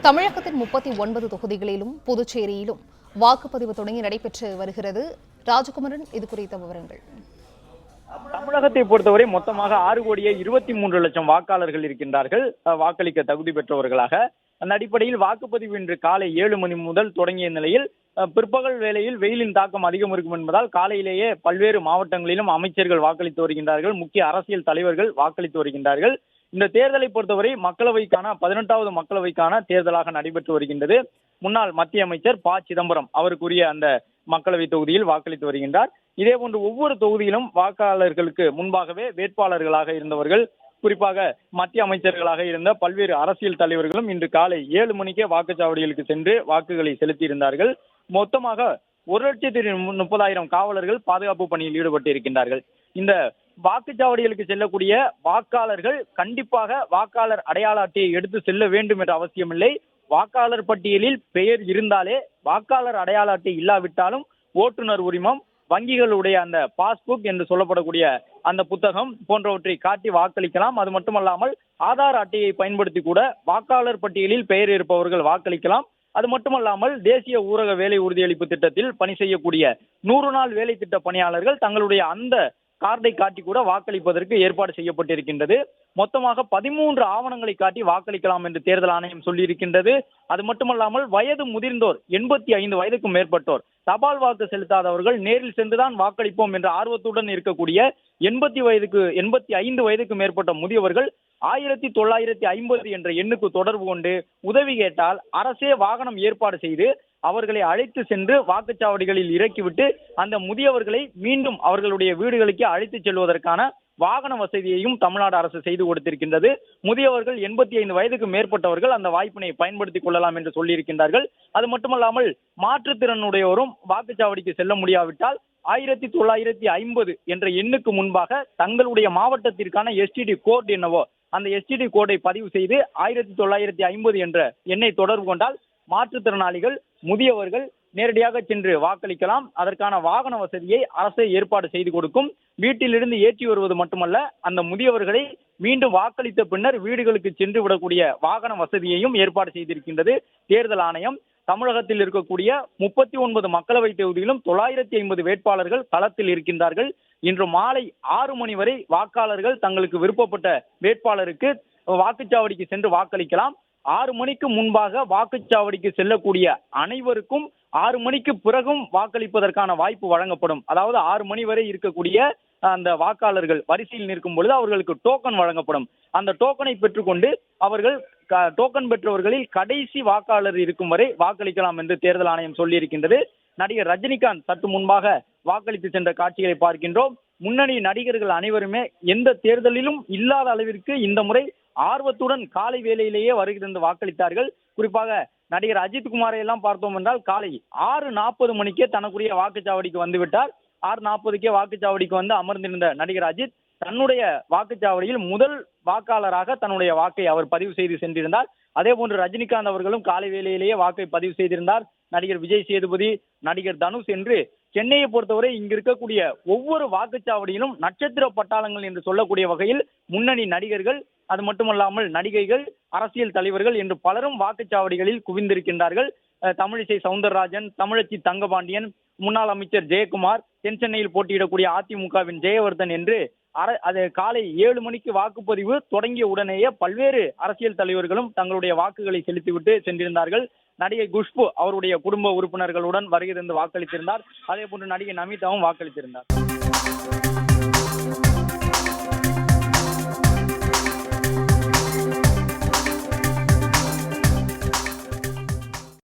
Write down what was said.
தமிழகத்தின் 39 தொகுதிகளிலும் புதுச்சேரியிலும் வாக்குப்பதிவு தொடங்கி நடைபெற்று வருகிறது. ராஜகுமரன், இது குறித்த விவரங்கள். தமிழகத்தை பொறுத்தவரை மொத்தமாக 6,23,00,000 வாக்காளர்கள் இருக்கின்றார்கள், வாக்களிக்க தகுதி பெற்றவர்களாக. அந்த அடிப்படையில் வாக்குப்பதிவு இன்று காலை 7 மணி முதல் தொடங்கிய நிலையில் பிற்பகல் வேளையில் வெயிலின் தாக்கம் அதிகம் இருக்கும் என்பதால் காலையிலேயே பல்வேறு மாவட்டங்களிலும் அமைச்சர்கள் வாக்களித்து வருகின்றார்கள், முக்கிய அரசியல் தலைவர்கள் வாக்களித்து வருகின்றார்கள். இந்த தேர்தலை பொறுத்தவரை மக்களவைக்கான 18வது மக்களவைக்கான தேர்தலாக நடைபெற்று வருகின்றது. முன்னாள் மத்திய அமைச்சர் ப. சிதம்பரம் அவருக்குரிய அந்த மக்களவை தொகுதியில் வாக்களித்து வருகின்றார். இதேபோன்று ஒவ்வொரு தொகுதியிலும் வாக்காளர்களுக்கு முன்பாகவே வேட்பாளர்களாக இருந்தவர்கள், குறிப்பாக மத்திய அமைச்சர்களாக இருந்த பல்வேறு அரசியல் தலைவர்களும் இன்று காலை 7 மணிக்கே வாக்குச்சாவடிகளுக்கு சென்று வாக்குகளை செலுத்தியிருந்தார்கள். மொத்தமாக 1,30,000 காவலர்கள் பாதுகாப்பு பணியில் ஈடுபட்டு இருக்கின்றார்கள். இந்த வாக்குச்சாவடிகளுக்கு செல்லக்கூடிய வாக்காளர்கள் கண்டிப்பாக வாக்காளர் அடையாள அட்டையை எடுத்து செல்ல வேண்டும் என்ற அவசியமில்லை. வாக்காளர் பட்டியலில் பெயர் இருந்தாலே, வாக்காளர் அடையாள அட்டை இல்லாவிட்டாலும் ஓட்டுநர் உரிமம், வங்கிகளுடைய அந்த பாஸ்புக் என்று சொல்லப்படக்கூடிய அந்த புத்தகம் போன்றவற்றை காட்டி வாக்களிக்கலாம். அது மட்டுமல்லாமல் ஆதார் அட்டையை பயன்படுத்தி கூட வாக்காளர் பட்டியலில் பெயர் இருப்பவர்கள் வாக்களிக்கலாம். அது மட்டுமல்லாமல் தேசிய ஊரக வேலை உறுதியளிப்பு திட்டத்தில் பணி செய்யக்கூடிய 100 நாள் வேலை திட்ட பணியாளர்கள் தங்களுடைய அந்த கார்டை காட்டி கூட வாக்களிப்பதற்கு ஏற்பாடு செய்யப்பட்டிருக்கின்றது. மொத்தமாக 13 ஆவணங்களை காட்டி வாக்களிக்கலாம் என்று தேர்தல் ஆணையம் சொல்லியிருக்கின்றது. அது மட்டுமல்லாமல் வயது முதிர்ந்தோர், 85 வயதுக்கும் மேற்பட்டோர், தபால் வாக்கு செலுத்தாதவர்கள், நேரில் சென்றுதான் வாக்களிப்போம் என்ற ஆர்வத்துடன் இருக்கக்கூடிய 85 வயதுக்கு மேற்பட்ட முதியவர்கள் 1950 என்ற எண்ணுக்கு தொடர்பு கொண்டு உதவி கேட்டால் அரசே வாகனம் ஏற்பாடு செய்து அவர்களை அழைத்து சென்று வாக்குச்சாவடிகளில் இறக்கிவிட்டு அந்த முதியவர்களை மீண்டும் அவர்களுடைய வீடுகளுக்கு அழைத்து செல்வதற்கான வாகன வசதியையும் தமிழ்நாடு அரசு செய்து கொடுத்திருக்கின்றது. முதியவர்கள் 85 வயதுக்கு மேற்பட்டவர்கள் அந்த வாய்ப்பினை பயன்படுத்திக் கொள்ளலாம் என்று சொல்லியிருக்கின்றார்கள். அது மட்டுமல்லாமல் மாற்றுத்திறனுடையோரும் வாக்குச்சாவடிக்கு செல்ல முடியாவிட்டால் 1950 என்ற எண்ணுக்கு முன்பாக தங்களுடைய மாவட்டத்திற்கான எஸ்டிடி கோட் என்னவோ அந்த எஸ்டிடி கோடை பதிவு செய்து 1950 என்ற எண்ணை தொடர்பு கொண்டால் மாற்றுத்திறனாளிகள், முதியவர்கள் நேரடியாக சென்று வாக்களிக்கலாம். அதற்கான வாகன வசதியை அரசே ஏற்பாடு செய்து கொடுக்கும். வீட்டிலிருந்து ஏற்றி வருவது மட்டுமல்ல, அந்த முதியவர்களை மீண்டும் வாக்களித்த பின்னர் வீடுகளுக்கு சென்று விடக்கூடிய வாகன வசதியையும் ஏற்பாடு செய்திருக்கின்றது தேர்தல் ஆணையம். தமிழகத்தில் இருக்கக்கூடிய 39 மக்களவை தொகுதியிலும் 950 வேட்பாளர்கள் களத்தில் இருக்கின்றார்கள். இன்று மாலை 6 மணி வரை வாக்காளர்கள் தங்களுக்கு விருப்பப்பட்ட வேட்பாளருக்கு வாக்குச்சாவடிக்கு சென்று வாக்களிக்கலாம். 6 மணிக்கு முன்பாக வாக்குச்சாவடிக்கு செல்லக்கூடிய அனைவருக்கும் 6 மணிக்கு பிறகும் வாக்களிப்பதற்கான வாய்ப்பு வழங்கப்படும். அதாவது 6 மணி வரை இருக்கக்கூடிய அந்த வாக்காளர்கள் வரிசையில் நிற்கும் பொழுது அவர்களுக்கு டோக்கன் வழங்கப்படும். அந்த டோக்கனை பெற்றுக்கொண்டு அவர்கள் டோக்கன் பெற்றவர்களில் கடைசி வாக்காளர் இருக்கும் வரை வாக்களிக்கலாம் என்று தேர்தல் ஆணையம் சொல்லியிருக்கின்றது. நடிகர் ரஜினிகாந்த் சற்று முன்பாக வாக்களித்து சென்ற காட்சிகளை பார்க்கின்றோம். முன்னணி நடிகர்கள் அனைவருமே எந்த தேர்தலிலும் இல்லாத அளவிற்கு இந்த முறை ஆர்வத்துடன் காலை வேளையிலேயே வருகிறது வாக்களித்தார்கள். குறிப்பாக நடிகர் அஜித் குமாரை எல்லாம் பார்த்தோம் என்றால் காலை 6:40 மணிக்கே தனக்குரிய வாக்குச்சாவடிக்கு வந்துவிட்டார். 6:40க்கே வாக்குச்சாவடிக்கு வந்து அமர்ந்திருந்த நடிகர் அஜித் தன்னுடைய வாக்குச்சாவடியில் முதல் வாக்காளராக தன்னுடைய வாக்கை அவர் பதிவு செய்து சென்றிருந்தார். அதே போன்று ரஜினிகாந்த் அவர்களும் காலை வேளையிலேயே வாக்கை பதிவு செய்திருந்தார். நடிகர் விஜய் சேதுபதி, நடிகர் தனுஷ் என்று சென்னையை பொறுத்தவரை இங்கு இருக்கக்கூடிய ஒவ்வொரு வாக்குச்சாவடியிலும் நட்சத்திர பட்டாளங்கள் என்று சொல்லக்கூடிய வகையில் முன்னணி நடிகர்கள், அது மட்டுமல்லாமல் நடிகைகள், அரசியல் தலைவர்கள் என்று பலரும் வாக்குச்சாவடிகளில் குவிந்திருக்கின்றார்கள். தமிழிசை சவுந்தரராஜன், தமிழச்சி தங்கபாண்டியன், முன்னாள் அமைச்சர் ஜெயக்குமார், தென் சென்னையில் போட்டியிடக்கூடிய அதிமுகவின் ஜெயவர்தன் என்று அது காலை 7 மணிக்கு வாக்குப்பதிவு தொடங்கிய உடனேயே பல்வேறு அரசியல் தலைவர்களும் தங்களுடைய வாக்குகளை செலுத்திவிட்டு சென்றிருந்தார்கள். நடிகை குஷ்பு அவருடைய குடும்ப உறுப்பினர்களுடன் வருகை தந்து வாக்களித்திருந்தார். அதே போன்று நடிகை நமிதாவும் வாக்களித்திருந்தார்.